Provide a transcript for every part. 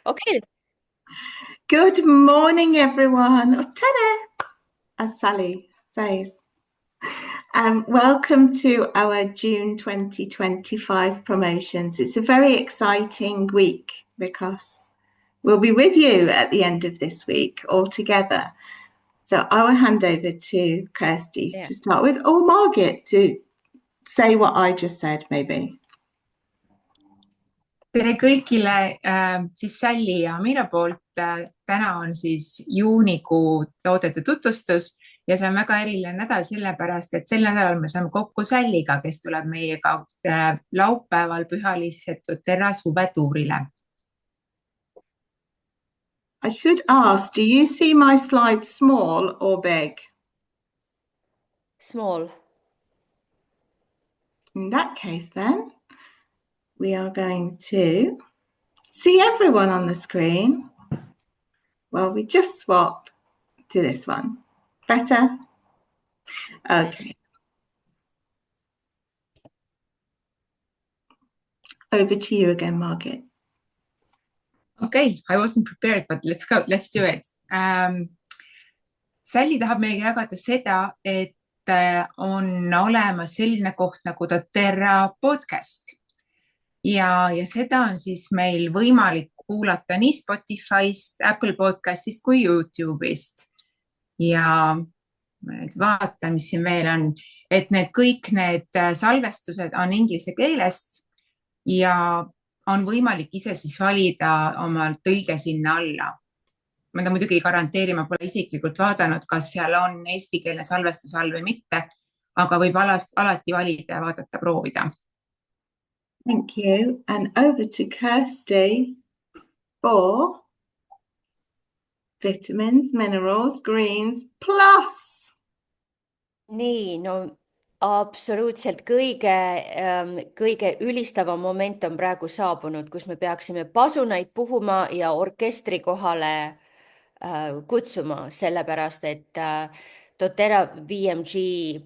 Okay, Good morning, everyone. Or ta-da, as Sally says. Welcome to our June 2025 promotions. It's a very exciting week because we'll be with you at the end of this week all together. So I will hand over to Kirsty yeah. to start with, or Margaret to say what I just said, maybe. Tere kõigile, siis Salli ja Mira poolt. Täna on siis juunikuu toodete tutvustus ja see on väga eriline nädal sellepärast, et sel nädalal me saame kokku Salliga, kes tuleb meiega laupäeval Pühalised doTERRA suvetuurile. I should ask, do you see my slides small or big? Small. In that case, then, we are going to see everyone on the screen. Well, we just swap to this one. Better? Okay. Over to you again, Margaret. Okay, I wasn't prepared, but let's go, let's do it. Salli tahab meiega jagada seda, et on olemas selline koht nagu doTERRA podcast. Ja seda on siis meil võimalik kuulata nii Spotify'st, Apple podcast'ist kui YouTube'ist. Ja ma nüüd vaatan, mis siin veel on, et kõik need salvestused on inglise keelest ja on võimalik ise siis valida oma tõlge sinna alla. Ma ta muidugi ei garanteeri, ma pole isiklikult vaadanud, kas seal on eestikeelne salvestus all või mitte, aga võib alati valida ja vaadata, proovida. Thank you. And over to Kirsty for vitamins, minerals, greens, plus. Nii, no absoluutselt kõige ülistavam moment on praegu saabunud, kus me peaksime pasunaid puhuma ja orkestri kohale kutsuma, sellepärast et doTERRA VMG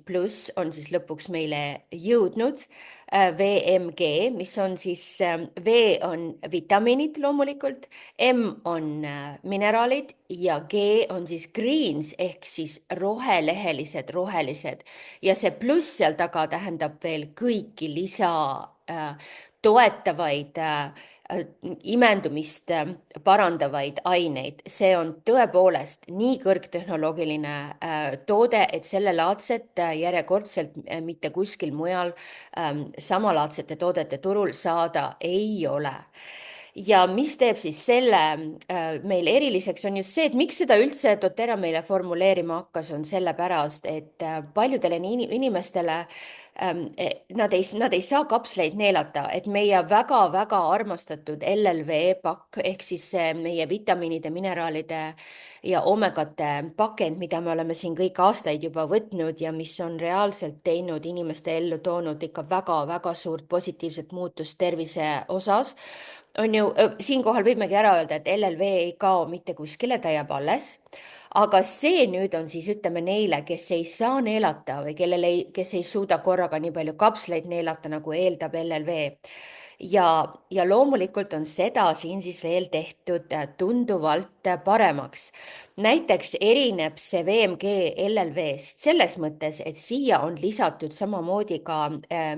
pluss on siis lõpuks meile jõudnud. VMG, mis on siis, V on vitamiinid loomulikult, M on mineraalid ja G on siis greens ehk siis rohelised. Ja see pluss seal taga tähendab veel kõiki lisa toetavaid imendumist parandavaid aineid. See on tõepoolest nii kõrgtehnoloogiline toode, et sellelaadset järjekordselt mitte kuskil mujal samalaadsete toodete turul saada ei ole. Ja mis teeb siis selle meil eriliseks on just see, et miks seda üldse doTERRA meile formuleerima hakkas, on sellepärast, et paljudele inimestele nad ei saa kapsleid neelata, et meie väga-väga armastatud LLV pakk ehk siis meie vitamiinide, mineraalide ja omegate pakend, mida me oleme siin kõik aastaid juba võtnud ja mis on reaalselt teinud inimeste ellu toonud ikka väga-väga suurt positiivset muutust tervise osas, on ju, siinkohal võimegi ära öelda, et LLV ei kao mitte kuskile, ta jääb alles. Aga see nüüd on siis, ütleme neile, kes ei saa neelata või kes ei suuda korraga nii palju kapsleid neelata, nagu eeldab LLV. Ja loomulikult on seda siin siis veel tehtud tunduvalt paremaks. Näiteks erineb see VMG LLV-st selles mõttes, et siia on lisatud samamoodi ka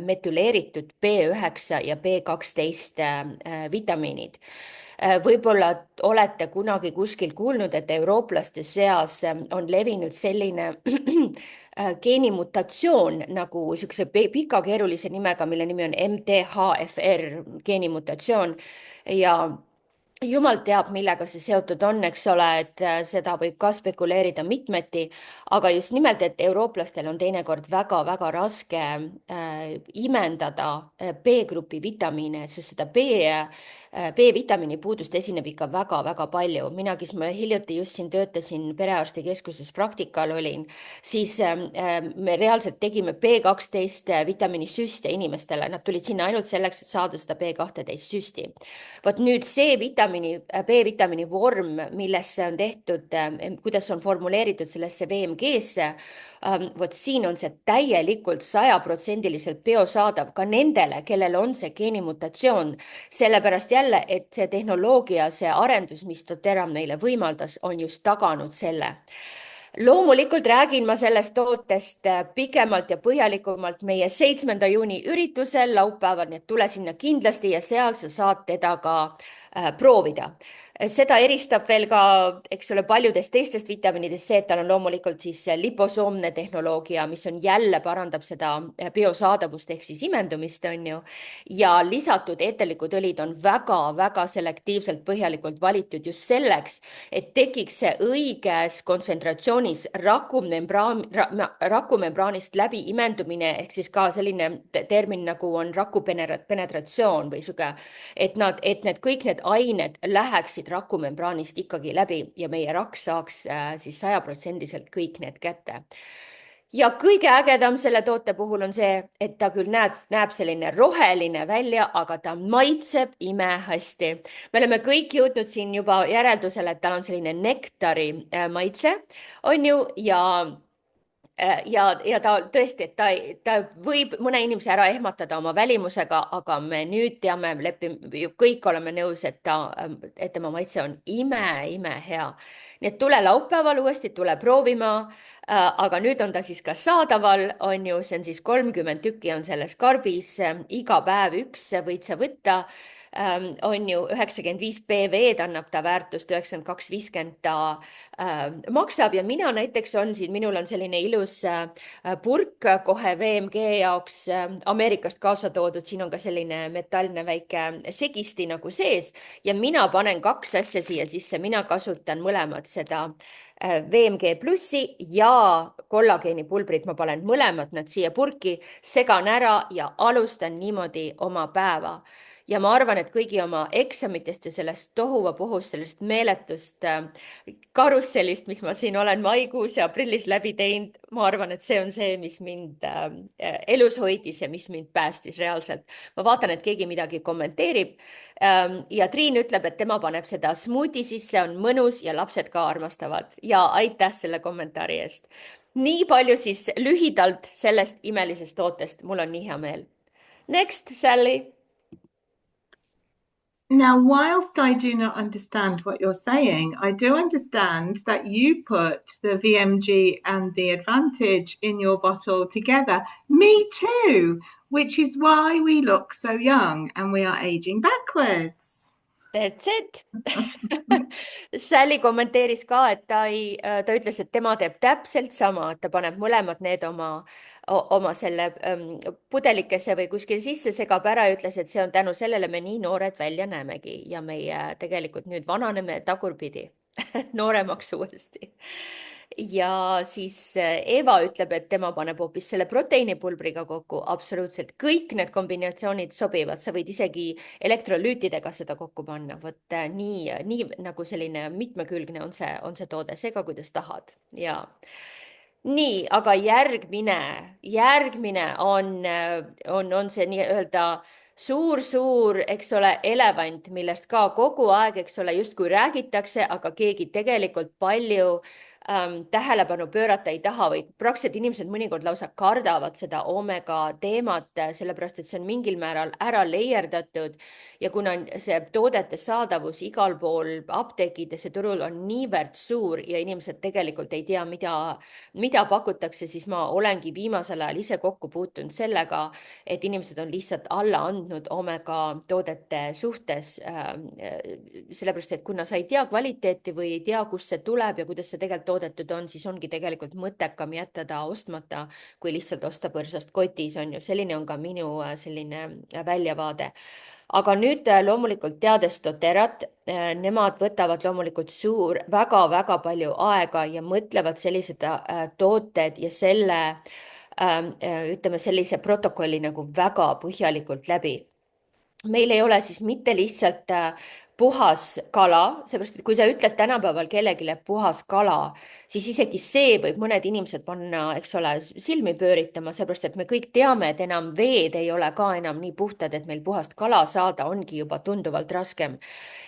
metüleeritud B9 ja B12 vitamiinid. Võib-olla olete kunagi kuskil kuulnud, et eurooplaste seas on levinud selline geenimutatsioon nagu niisuguse pika keerulise nimega, mille nimi on MTHFR geenimutatsioon ja jumal teab, millega see seotud on, eks ole, et seda võib ka spekuleerida mitmeti, aga just nimelt, et eurooplastel on teinekord väga-väga raske imendada B-grupi vitamiine, sest seda B-vitamiini puudust esineb ikka väga-väga palju. Mina, kes ma hiljuti just siin töötasin perearstikeskuses praktikal olin, siis me reaalselt tegime B12 vitamiinisüste inimestele. Nad tulid sinna ainult selleks, et saada seda B12 süsti. Vot nüüd see vitamiin B-vitamiini vorm, millesse on tehtud, kuidas on formuleeritud sellesse VMG-sse, vot siin on see täielikult 100% biosaadav ka nendele, kellel on see geenimutatsioon. Sellepärast jälle, et see tehnoloogia, see arendus, mis doTERRA meile võimaldas, on just taganud selle. Loomulikult räägin ma sellest tootest pikemalt ja põhjalikumalt meie 7. juuni üritusel laupäeval, nii et tule sinna kindlasti ja seal sa saad teda ka proovida. Seda eristab veel ka, eks ole, paljudest teistest vitamiinidest see, et tal on loomulikult siis liposoomne tehnoloogia, mis on jälle parandab seda biosaadavust ehk siis imendumist, on ju. Ja lisatud eeterlikud õlid on väga-väga selektiivselt põhjalikult valitud just selleks, et tekiks see õiges kontsentratsioonis rakumembraanist läbi imendumine ehk siis ka selline termin nagu on rakupenetratsioon või sihuke, et need kõik need ained läheksid rakumembraanist ikkagi läbi ja meie rakk saaks siis 100% kõik need kätte. Ja kõige ägedam selle toote puhul on see, et ta küll näeb selline roheline välja, aga ta maitseb imehästi. Me oleme kõik jõudnud siin juba järeldusele, et tal on selline nektari maitse, on ju, ja ta tõesti, et ta võib mõne inimese ära ehmatada oma välimusega, aga me nüüd teame, kõik oleme nõus, et tema maitse on imehea. Nii et tule laupäeval uuesti, tule proovima, aga nüüd on ta siis ka saadaval, on ju, see on siis 30 tükki on selles karbis, iga päev üks võid sa võtta. On ju 95 BV-d annab ta väärtust, 92,50 ta maksab ja mina näiteks on siin, minul on selline ilus purk kohe VMG jaoks Ameerikast kaasa toodud, siin on ka selline metalline väike segisti nagu sees ja mina panen 2 asja siia sisse, mina kasutan mõlemad seda VMG plussi ja kollageenipulbrit, ma panen mõlemad nad siia purki, segan ära ja alustan niimoodi oma päeva. Ja ma arvan, et kõigi oma eksamitest ja sellest tohuvapohust, sellest meeletust karussellist, mis ma siin olen maikuus ja aprillis läbi teinud, ma arvan, et see on see, mis mind elus hoidis ja mis mind päästis reaalselt. Ma vaatan, et keegi midagi kommenteerib ja Triin ütleb, et tema paneb seda smuuti sisse, on mõnus ja lapsed ka armastavad ja aitäh selle kommentaari eest. Nii palju siis lühidalt sellest imelisest tootest, mul on nii hea meel. Next, Sally. Now, whilst I do not understand what you're saying, I do understand that you put the VMG and the Advantage in your bottle together. Me too, which is why we look so young and we are aging backwards. That's it. Sally kommenteeris ka, et ta ütles, et tema teeb täpselt sama, et ta paneb mõlemad need oma selle pudelikesse või kuskil sisse, segab ära ja ütles, et see on tänu sellele me nii noored välja näemegi ja meie tegelikult nüüd vananeme tagurpidi nooremaks uuesti. Ja siis Eva ütleb, et tema paneb hoopis selle proteiinipulbriga kokku, absoluutselt kõik need kombinatsioonid sobivad, sa võid isegi elektrolüütidega seda kokku panna, vot nii nagu selline mitmekülgne on see toode, sega kuidas tahad ja nii, aga järgmine on see nii-öelda suur, eks ole, elevant, millest ka kogu aeg, eks ole, justkui räägitakse, aga keegi tegelikult palju tähelepanu pöörata ei taha või praktiliselt inimesed mõnikord lausa kardavad seda omega teemat, sellepärast et see on mingil määral ära leierdatud ja kuna see toodete saadavus igal pool apteekides ja turul on niivõrd suur ja inimesed tegelikult ei tea, mida pakutakse, siis ma olengi viimasel ajal ise kokku puutunud sellega, et inimesed on lihtsalt alla andnud omega toodete suhtes, sellepärast et kuna sa ei tea kvaliteeti või ei tea, kust see tuleb ja kuidas see tegelikult toodetud on, siis ongi tegelikult mõttekam jätta ta ostmata, kui lihtsalt osta põrsast kotis, on ju. Selline on ka minu selline väljavaade. Aga nüüd loomulikult teades doTERRAt, nemad võtavad loomulikult väga-väga palju aega ja mõtlevad sellised tooted ja selle, ütleme sellise protokolli nagu väga põhjalikult läbi. Meil ei ole siis mitte lihtsalt puhas kala, seepärast et kui sa ütled tänapäeval kellelegi puhas kala, siis isegi see võib mõned inimesed panna, eks ole, silmi pööritama, seepärast et me kõik teame, et enam veed ei ole ka enam nii puhtad, et meil puhast kala saada ongi juba tunduvalt raskem.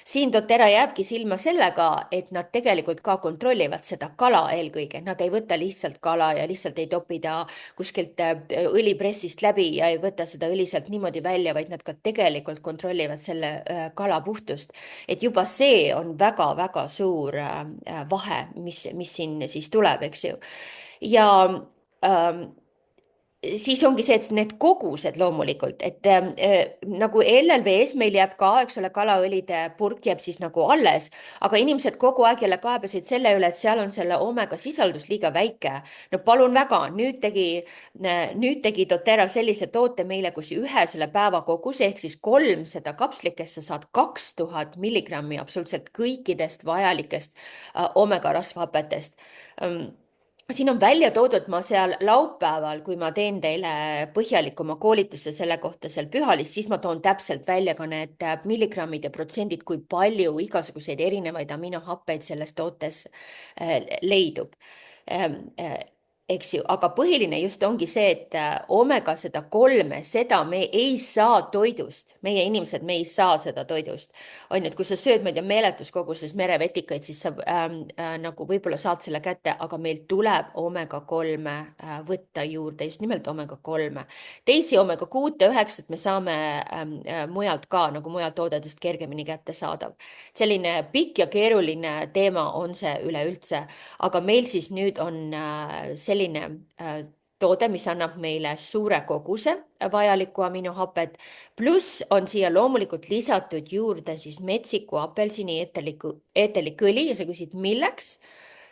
Siin doTERRA jääbki silma sellega, et nad tegelikult ka kontrollivad seda kala eelkõige. Nad ei võta lihtsalt kala ja lihtsalt ei topi ta kuskilt õlipressist läbi ja ei võta seda õli sealt niimoodi välja, vaid nad ka tegelikult kontrollivad selle kala puhtust. Et juba see on väga-väga suur vahe, mis siin siis tuleb, eks ju. Ja siis ongi see, et need kogused loomulikult, et nagu LLVS meil jääb ka, eks ole, kalaõlide purk jääb siis nagu alles, aga inimesed kogu aeg jälle kaebasid selle üle, et seal on selle omega sisaldus liiga väike. No palun väga, nüüd tegi doTERRA sellise toote meile, kus ühe selle päeva kogus ehk siis 300 kapslikest sa saad 2000 milligrammi absoluutselt kõikidest vajalikest omega rasvhapetest. Siin on välja toodud, ma seal laupäeval, kui ma teen teile põhjalikuma koolituse selle kohta seal Pühalis, siis ma toon täpselt välja ka need milligrammid ja protsendid, kui palju igasuguseid erinevaid aminohappeid selles tootes leidub. Eks ju, aga põhiline just ongi see, et omega seda 3, seda me ei saa toidust, meie inimesed, me ei saa seda toidust. On ju, et kui sa sööd, ma ei tea, meeletus koguses merevetikaid, siis sa nagu võib-olla saad selle kätte, aga meil tuleb omega 3 võtta juurde, just nimelt omega 3. Teisi omega 6 ja 9 me saame mujalt ka, nagu mujalt toodetest kergemini kättesaadav. Selline pikk ja keeruline teema on see üleüldse, aga meil siis nüüd on selline toode, mis annab meile suure koguse vajalikku aminohapet, pluss on siia loomulikult lisatud juurde siis metsiku apelsini eeterlikõli ja sa küsid, milleks?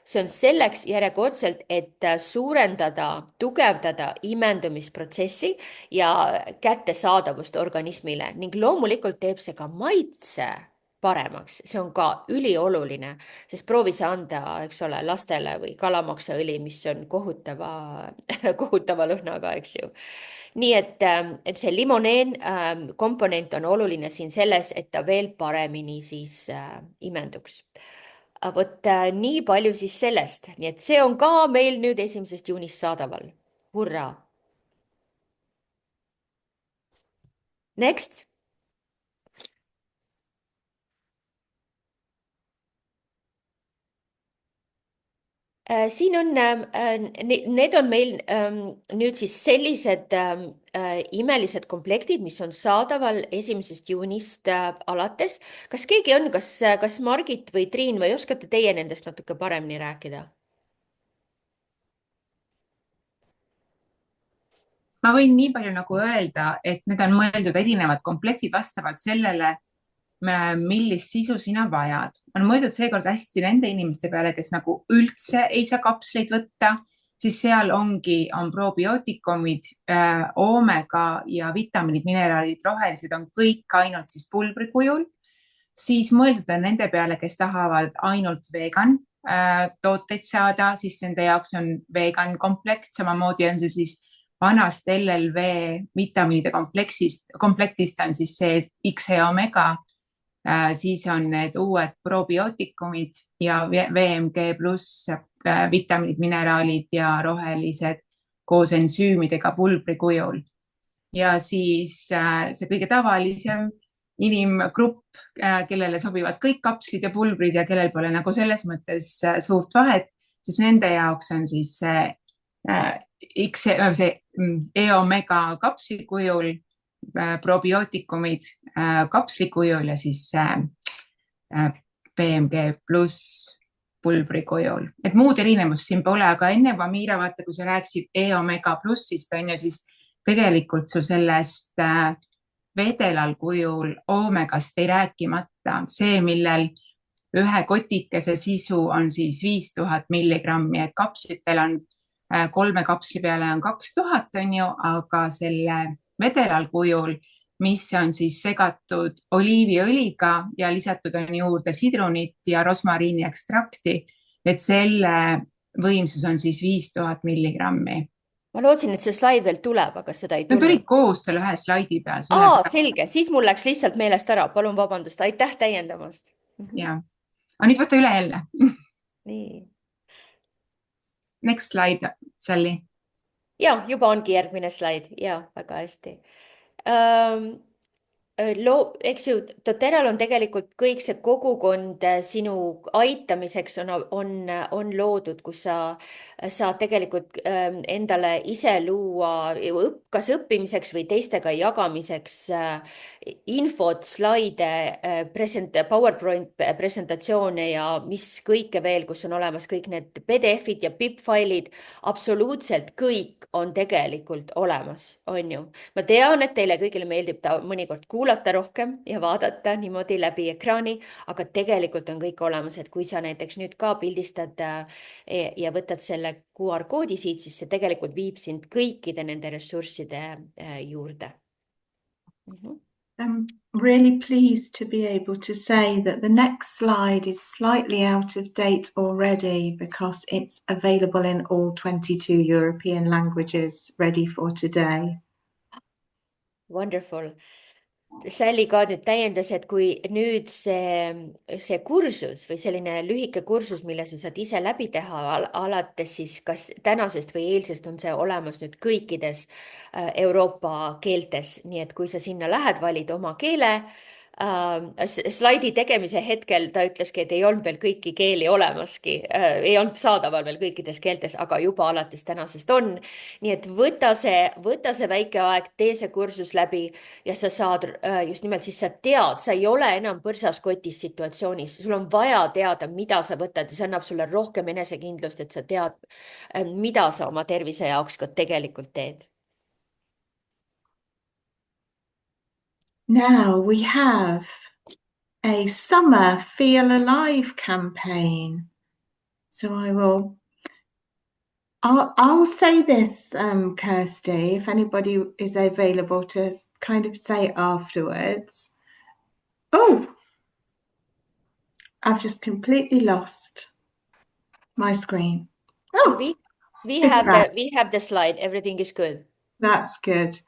See on selleks järjekordselt, et suurendada, tugevdada imendumisprotsessi ja kättesaadavust organismile ning loomulikult teeb see ka maitse paremaks, see on ka ülioluline, sest proovi sa anda, eks ole, lastele või kalamaksaõli, mis on kohutava lõhnaga, eks ju. Nii et see limoneen komponent on oluline siin selles, et ta veel paremini siis imenduks. Vot nii palju siis sellest, nii et see on ka meil nüüd 1. juunist saadaval. Hurraa! Next! Siin on, need on meil nüüd siis sellised imelised komplektid, mis on saadaval 1. juunist alates. Kas keegi on, kas Margit või Triin või oskate teie nendest natuke paremini rääkida? Ma võin nii palju nagu öelda, et need on mõeldud erinevad komplektid vastavalt sellele, millist sisu sina vajad. On mõeldud seekord hästi nende inimeste peale, kes nagu üldse ei saa kapsleid võtta, siis seal on probiootikumid, oomega ja vitamiinid, mineraalid, rohelised on kõik ainult siis pulbri kujul. Siis mõeldud on nende peale, kes tahavad ainult vegan tooteid saada, siis nende jaoks on vegan komplekt, samamoodi on see siis vanast LLV vitamiinide komplektist on siis see X ja omega. Siis on need uued probiootikumid ja VMG pluss vitamiinid, mineraalid ja rohelised koos ensüümidega pulbri kujul. Ja siis see kõige tavalisem inimgrupp, kellele sobivad kõik kapslid ja pulbrid ja kellel pole nagu selles mõttes suurt vahet, siis nende jaoks on siis see E-omega kapsli kujul, probiootikumid kapsli kujul ja siis BMG pluss pulbri kujul. Et muud erinevust siin pole, aga enne Vamira, vaata, kui sa rääkisid E-omega plussist, on ju, siis tegelikult sul sellest vedelal kujul oomegast ei rääkimata. See, millel ühe kotikese sisu on siis 5000 milligrammi, et kapslitel on 3 kapsli peale on 2000, on ju, aga selle vedelal kujul, mis on siis segatud oliiviõliga ja lisatud on juurde sidrunit ja rosmariini ekstrakti, et selle võimsus on siis 5000 milligrammi. ma lootsin, et see slaid veel tuleb, aga seda ei Nad olid tulnud. koos seal ühe slaidi peal, sellepärast. Selge, siis mul läks lihtsalt meelest ära, palun vabandust, aitäh täiendamast. Ja. Aga nüüd võta üle jälle. Nii. Next slide, Sally. Ja, juba ongi järgmine slaid ja väga hästi. Eks ju, doTERRAl on tegelikult kõik see kogukond sinu aitamiseks on loodud, kus sa saad tegelikult endale ise luua kas õppimiseks või teistega jagamiseks infot, slaide, PowerPoint presentatsioone ja mis kõike veel, kus on olemas kõik need PDF-id ja BIP-failid. Absoluutselt kõik on tegelikult olemas, on ju. Ma tean, et teile kõigile meeldib ta mõnikord kuulata rohkem ja vaadata niimoodi läbi ekraani, aga tegelikult on kõik olemas, et kui sa näiteks nüüd ka pildistad ja võtad selle QR koodi siit, siis see tegelikult viib sind kõikide nende ressursside juurde. I'm really pleased to be able to say that the next slide is slightly out of date already because it's available in all 22 European languages ready for today. Wonderful. Sally ka nüüd täiendas, et kui nüüd see kursus või selline lühike kursus, mille sa saad ise läbi teha alates siis kas tänasest või eilsest on see olemas nüüd kõikides Euroopa keeltes, nii et kui sa sinna lähed, valid oma keele. Slaidi tegemise hetkel ta ütleski, et ei olnud veel kõiki keeli olemaski, ei olnud saadaval veel kõikides keeltes, aga juba alates tänasest on. Nii et võta see väike aeg, tee see kursus läbi ja sa saad just nimelt siis sa tead, sa ei ole enam põrsaskotis situatsioonis, sul on vaja teada, mida sa võtad ja see annab sulle rohkem enesekindlust, et sa tead, mida sa oma tervise jaoks ka tegelikult teed. Now we have a summer Feel Alive campaign. So I'll say this, Kirsty, if anybody is available to kind of say afterwards. Oh, I've just completely lost my screen. Oh, we have the slide. Everything is good. That's good.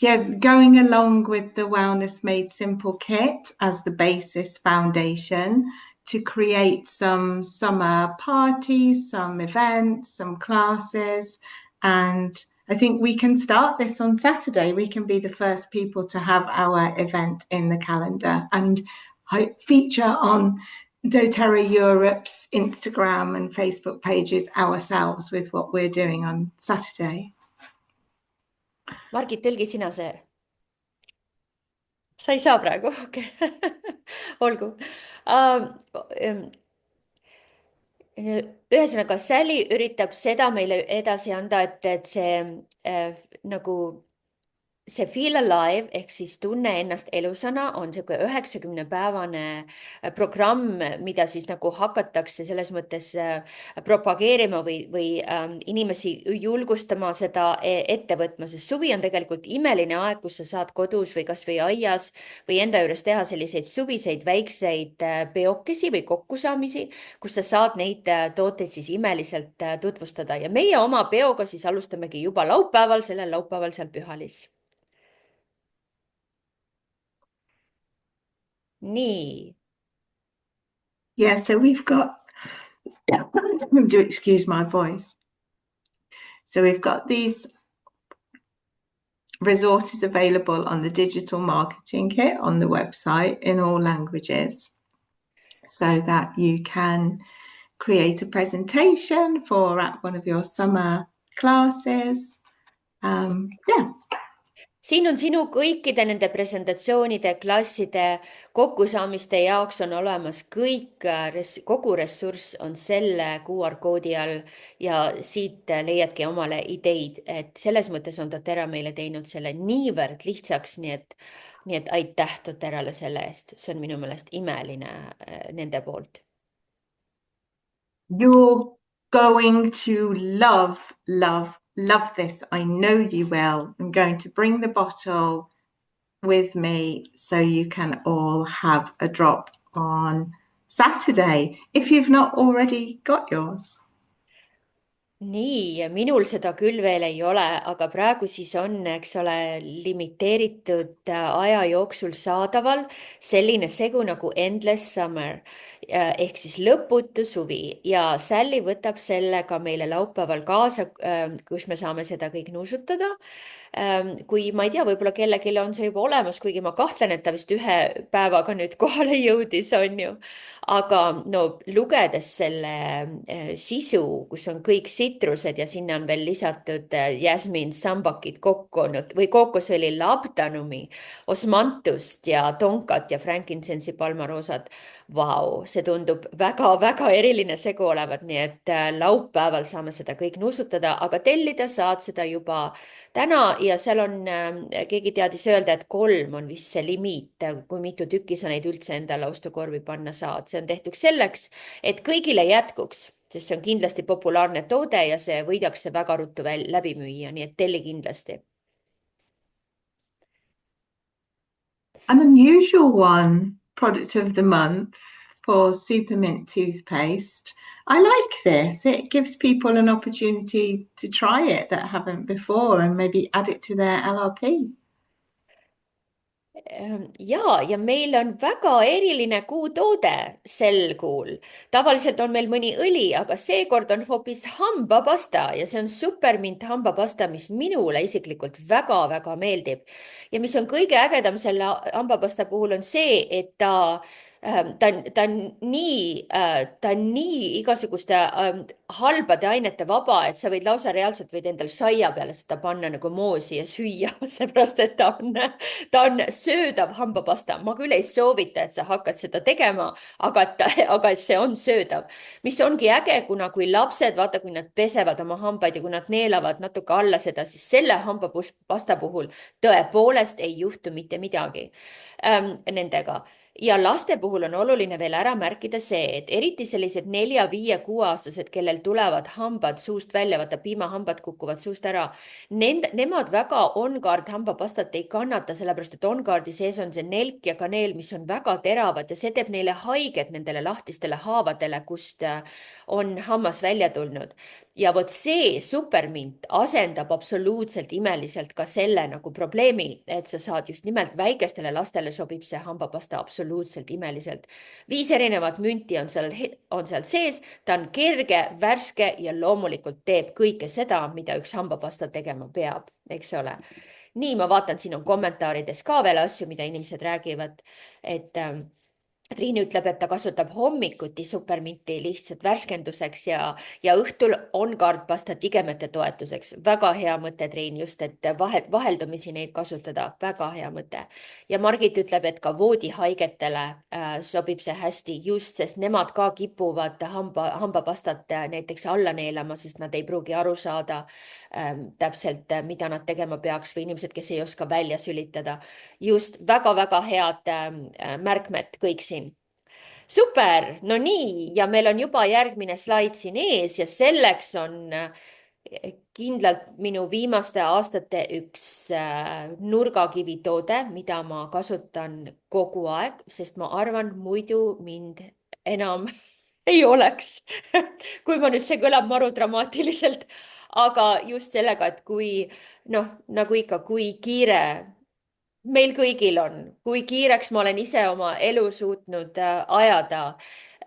Yeah, going along with the Wellness Made Simple kit as the basis foundation to create some summer parties, some events, some classes. And I think we can start this on Saturday. We can be the first people to have our event in the calendar and feature on doTERRA Europe's Instagram and Facebook pages ourselves with what we're doing on Saturday. Margit, tõlgi sina see. Sa ei saa praegu, okei. Olgu. Ühesõnaga, Sally üritab seda meile edasi anda, et see nagu see Feel Alive ehk siis tunne ennast elusana on sihuke 90-päevane programm, mida siis nagu hakatakse selles mõttes propageerima või inimesi julgustama seda ette võtma, sest suvi on tegelikult imeline aeg, kus sa saad kodus või kasvõi aias või enda juures teha selliseid suviseid väikseid peokesi või kokkusaamisi, kus sa saad neid tooteid siis imeliselt tutvustada ja meie oma peoga siis alustamegi juba laupäeval, sellel laupäeval seal Pühalis. Nii. Yeah, so we've got, do excuse my voice. So we've got these resources available on the digital marketing kit on the website in all languages so that you can create a presentation for at one of your summer classes. Yeah. Siin on sinu kõikide nende presentatsioonide, klasside, kokkusaamiste jaoks on olemas kõik, kogu ressurss on selle QR koodi all ja siit leiadki omale ideid, et selles mõttes on doTERRA meile teinud selle niivõrd lihtsaks, nii et aitäh doTERRAle selle eest. See on minu meelest imeline nende poolt. You're going to love this. I know you will. I'm going to bring the bottle with me so you can all have a drop on Saturday if you've not already got yours. nii, minul seda küll veel ei ole, aga praegu siis on, eks ole, limiteeritud aja jooksul saadaval selline segu nagu Endless Summer ehk siis lõputu suvi ja Sally võtab selle ka meile laupäeval kaasa, kus me saame seda kõik nuusutada. Kui ma ei tea, võib-olla kellelgi on see juba olemas, kuigi ma kahtlen, et ta vist ühe päevaga nüüd kohale jõudis, on ju. aga no lugedes selle sisu, kus on kõik sitrused ja sinna on veel lisatud jasmiin, sambakid, kokkonut või kookosõli, labdanumi, osmantust ja tonkat ja frankincense'i palmaroosat. Vau, see tundub väga-väga eriline segu olevat, nii et laupäeval saame seda kõik nuusutada, aga tellida saad seda juba täna ja seal on, keegi teadis öelda, et 3 on vist see limiit, kui mitu tükki sa neid üldse endale ostukorvi panna saad. See on tehtud selleks, et kõigile jätkuks, sest see on kindlasti populaarne toode ja see võidakse väga ruttu läbi müüa, nii et telli kindlasti. An unusual one, product of the month for Supermint toothpaste. I like this. It gives people an opportunity to try it that haven't before and maybe add it to their LRP. Ja meil on väga eriline kuutoode sel kuul. Tavaliselt on meil mõni õli, aga seekord on hoopis hambapasta ja see on supermint hambapasta, mis minule isiklikult väga-väga meeldib. Ja mis on kõige ägedam selle hambapasta puhul on see, et ta on nii igasuguste halbade ainete vaba, et sa võid lausa reaalselt võid endale saia peale seda panna nagu moosi ja süüa, seepärast et ta on söödav hambapasta. Ma küll ei soovita, et sa hakkad seda tegema, aga et see on söödav, mis ongi äge, kuna kui lapsed, vaata, kui nad pesevad oma hambaid ja kui nad neelavad natuke alla seda, siis selle hambapasta puhul tõepoolest ei juhtu mitte midagi nendega. Ja laste puhul on oluline veel ära märkida see, et eriti sellised 4-5-6-aastased, kellel tulevad hambad suust välja, vaata piimahambad kukuvad suust ära. Nemad väga On-Guard hambapastat ei kannata, sellepärast et On-Guardi sees on see nelk ja kaneel, mis on väga teravad ja see teeb neile haiget nendele lahtistele haavadele, kust on hammas välja tulnud. Ja vot see supermint asendab absoluutselt imeliselt ka selle nagu probleemi, et sa saad just nimelt väikestele lastele sobib see hambapasta absoluutselt imeliselt. 5 erinevat münti on seal sees, ta on kerge, värske ja loomulikult teeb kõike seda, mida üks hambapasta tegema peab, eks ole. Nii, ma vaatan, siin on kommentaarides ka veel asju, mida inimesed räägivad, et Triin ütleb, et ta kasutab hommikuti superminti lihtsalt värskenduseks ja õhtul On-Guard pasta tigemete toetuseks. Väga hea mõte, Triin, just, et vaheldumisi neid kasutada. Väga hea mõte. Ja Margit ütleb, et ka voodihaigetele sobib see hästi just, sest nemad ka kipuvad hambapastat näiteks alla neelama, sest nad ei pruugi aru saada täpselt, mida nad tegema peaks või inimesed, kes ei oska välja sülitada. Just väga-väga head märkmed kõik siin. Super, no nii, ja meil on juba järgmine slaid siin ees ja selleks on kindlalt minu viimaste aastate üks nurgakivitoode, mida ma kasutan kogu aeg, sest ma arvan, muidu mind enam ei oleks kui ma nüüd, see kõlab maru dramaatiliselt, aga just sellega, et kui noh, nagu ikka, kui kiire meil kõigil on, kui kiireks ma olen ise oma elu suutnud ajada,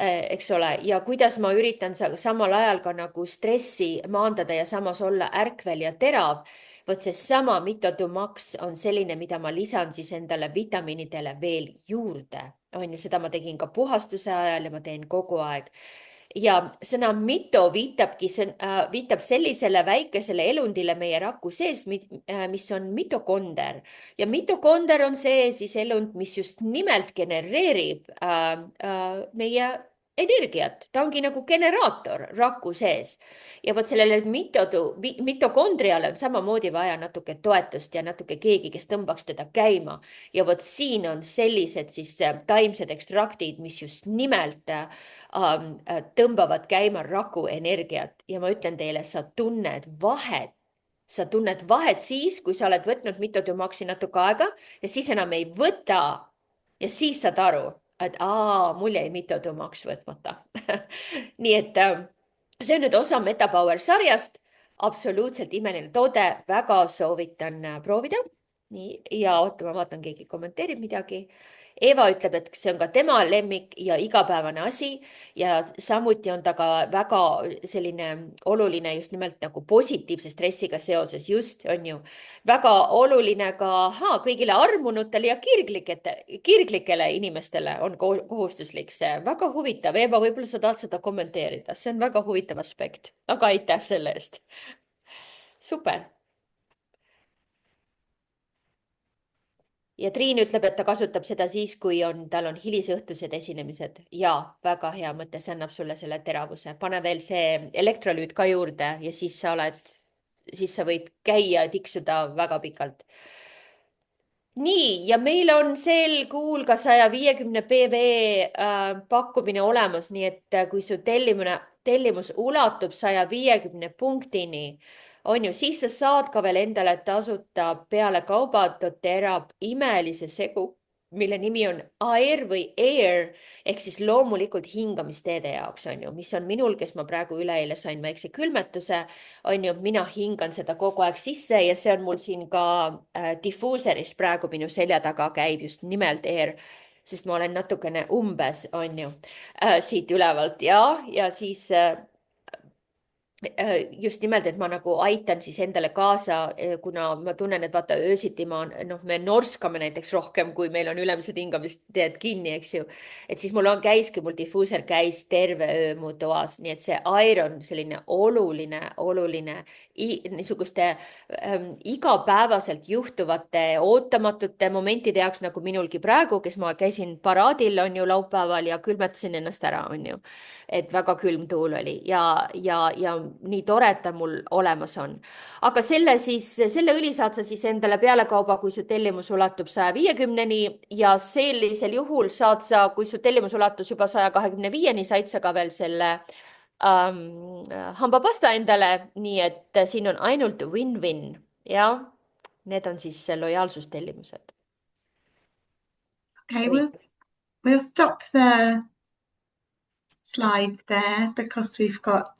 eks ole, ja kuidas ma üritan samal ajal ka nagu stressi maandada ja samas olla ärkvel ja terav. Vot seesama Mitotumaks on selline, mida ma lisan siis endale vitamiinidele veel juurde. On ju, seda ma tegin ka puhastuse ajal ja ma teen kogu aeg. Ja sõna mito viitab sellisele väikesele elundile meie raku sees, mis on mitokonder. Ja mitokonder on see siis elund, mis just nimelt genereerib meie energiat. Ta ongi nagu generaator raku sees. Ja vot sellele mitokondriale on samamoodi vaja natuke toetust ja natuke keegi, kes tõmbaks teda käima. Ja vot siin on sellised siis taimsed ekstraktid, mis just nimelt tõmbavad käima raku energiat. Ja ma ütlen teile, sa tunned vahet. Sa tunned vahet siis, kui sa oled võtnud Mitotumaksi natuke aega ja siis enam ei võta. Ja siis saad aru, et mul jäi Mitotumaks võtmata. Nii et see on nüüd osa MetaPower sarjast, absoluutselt imeline toode, väga soovitan proovida. Nii, ja oota, ma vaatan, keegi kommenteerib midagi. Eva ütleb, et see on ka tema lemmik ja igapäevane asi ja samuti on ta ka väga selline oluline just nimelt nagu positiivse stressiga seoses, just on ju väga oluline ka kõigile armunutele ja kirglikele inimestele on kohustuslik see. Väga huvitav. Eva, võib-olla sa tahad seda kommenteerida, see on väga huvitav aspekt, aga aitäh selle eest. Super. Ja Triin ütleb, et ta kasutab seda siis, kui tal on hilisõhtused esinemised. Ja väga hea mõte, see annab sulle selle teravuse. Pane veel see elektrolüüt ka juurde ja siis sa võid käia ja tiksuda väga pikalt. Nii, ja meil on sel kuul ka 150 PV pakkumine olemas, nii et kui su tellimus ulatub 150 punktini, on ju, siis sa saad ka veel endale tasuta peale kauba doTERRA imelise segu, mille nimi on Air või Air ehk siis loomulikult hingamisteede jaoks, on ju, mis on minul, kes ma praegu üleeile sain väikse külmetuse, on ju, mina hingan seda kogu aeg sisse ja see on mul siin ka diffuuseris praegu minu selja taga käib just nimelt Air, sest ma olen natukene umbes, on ju, siit ülevalt ja siis just nimelt, et ma nagu aitan siis endale kaasa, kuna ma tunnen, et vaata öösiti me norskame näiteks rohkem, kui meil on ülemised hingamisteed kinni, eks ju. Et siis mul diffuuser käis terve öö mu toas, nii et see Air on selline oluline niisuguste igapäevaselt juhtuvate ootamatute momentide jaoks, nagu minulgi praegu, kes ma käisin paraadil, on ju, laupäeval ja külmetasin ennast ära, on ju. Et väga külm tuul oli ja nii tore, et ta mul olemas on. Aga selle õli saad sa siis endale pealekauba, kui su tellimus ulatub 150-ni ja sellisel juhul saad sa, kui su tellimus ulatus juba 125-ni, said sa ka veel selle hambapasta endale, nii et siin on ainult win-win ja need on siis lojaalsustellimused. Okay, we'll stop the slides there because we've got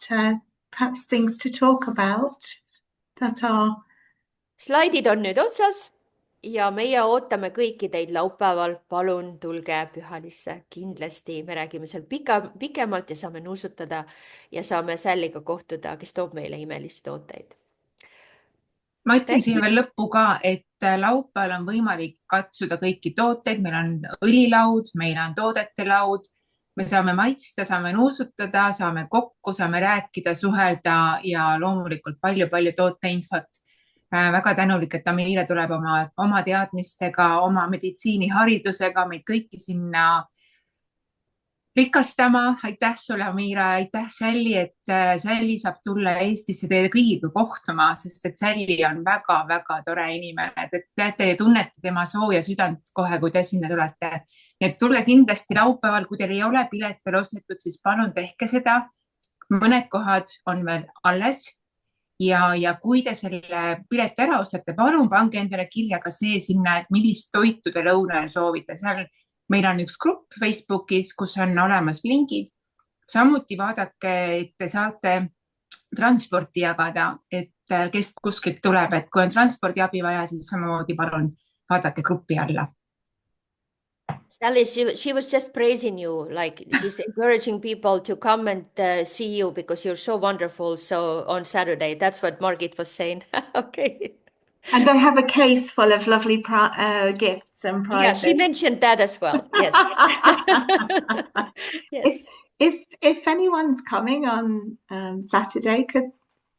perhaps things to talk about that are. Slaidid on nüüd otsas ja meie ootame kõiki teid laupäeval. Palun tulge Pühalisse. Kindlasti me räägime seal pikemalt ja saame nuusutada ja saame Salliga kohtuda, kes toob meile imelisi tooteid. Ma ütlen siia veel lõppu ka, et laupäeval on võimalik katsuda kõiki tooteid. Meil on õlilaud, meil on toodete laud. Me saame maitsta, saame nuusutada, saame kokku, saame rääkida, suhelda ja loomulikult palju tooteinfot. Väga tänulik, et Amira tuleb oma teadmistega, oma meditsiiniharidusega meid kõiki sinna rikastama. Aitäh sulle, Amira, aitäh Sally, et Sally saab tulla Eestisse teie kõigiga kohtuma, sest et Sally on väga tore inimene. Te tunnete tema sooja südant kohe, kui te sinna tulete. Nii et tulge kindlasti laupäeval, kui teil ei ole pilet veel ostetud, siis palun tehke seda. Mõned kohad on veel alles ja kui te selle pileti ära ostate, palun pange endale kirja ka see sinna, et millist toitu te lõunal soovite. Seal meil on üks grupp Facebookis, kus on olemas lingid. Samuti vaadake, et te saate transporti jagada, et kes kuskilt tuleb, et kui on transpordiabi vaja, siis samamoodi palun vaadake gruppi alla. Sally, she was just praising you, like she's encouraging people to come and see you because you're so wonderful. So on Saturday, that's what Margit was saying. Okay. And I have a case full of lovely gifts and prizes. Yeah, she mentioned that as well. Yes. Yes. If anyone's coming on Saturday,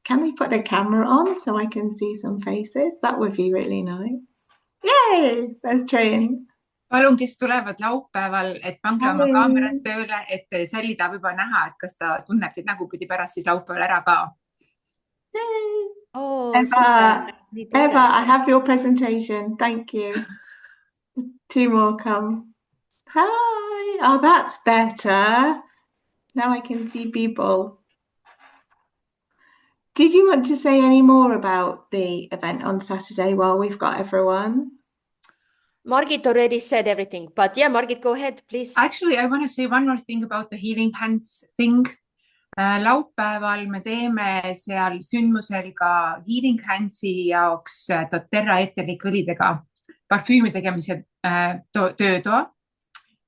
can they put their camera on so I can see some faces? That would be really nice. Yay! There's Trin. Palun, kes tulevad laupäeval, et pange oma kaamerad tööle, et Sally tahab juba näha, et kas ta tunneb teid nägupidi pärast siis laupäeval ära ka. Oh, Eva, I have your presentation. Thank you. 2 more come. Hi. Oh, that's better. Now I can see people. Did you want to say any more about the event on Saturday while we've got everyone? Margit already said everything, but yeah, Margit, go ahead, please. Actually, I want to say one more thing about the healing hands thing. Laupäeval me teeme seal sündmusel ka Healing Handsi jaoks doTERRA eeterlikõlidega parfüümi tegemise töötoa,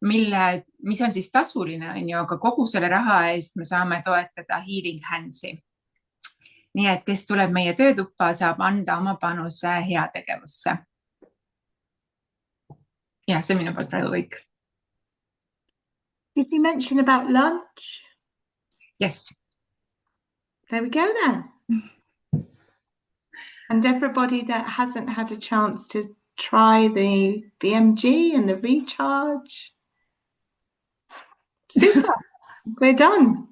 mis on siis tasuline, aga kogu selle raha eest me saame toetada Healing Handsi. Nii et kes tuleb meie töötuppa, saab anda oma panuse heategevusse. Ja, see minu poolt praegu kõik. Did you mention about lunch? Yes. There we go then. And everybody that hasn't had a chance to try the BMG and the recharge. Super, we're done.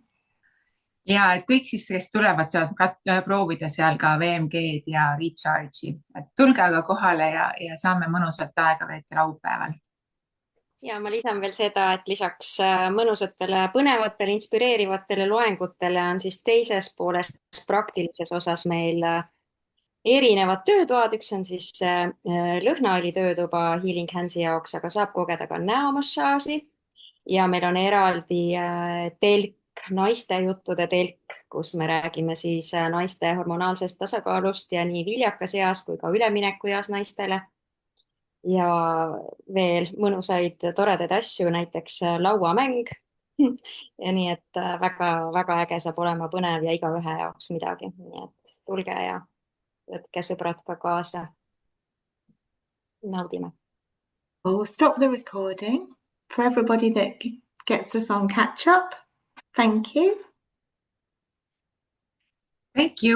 Ja, et kõik siis, kes tulevad, saavad proovida seal ka VMG-d ja recharge'i. Et tulge aga kohale ja saame mõnusalt aega veeta laupäeval. Ja ma lisan veel seda, et lisaks mõnusatele, põnevatele, inspireerivatele loengutele on siis teises pooles praktilises osas meil erinevad töötoad. Üks on siis lõhnaõli töötuba Healing Handsi jaoks, aga saab kogeda ka näomassaaži. Ja meil on eraldi telk, naiste juttude telk, kus me räägime siis naiste hormonaalsest tasakaalust ja nii viljakas eas kui ka ülemineku eas naistele. Ja veel mõnusaid toredaid asju, näiteks lauamäng. Ja nii, et väga äge saab olema põnev ja igaühe jaoks midagi. Nii et tulge ja võtke sõbrad ka kaasa. Naudime. We'll stop the recording for everybody that gets us on catch up. Thank you. Thank you.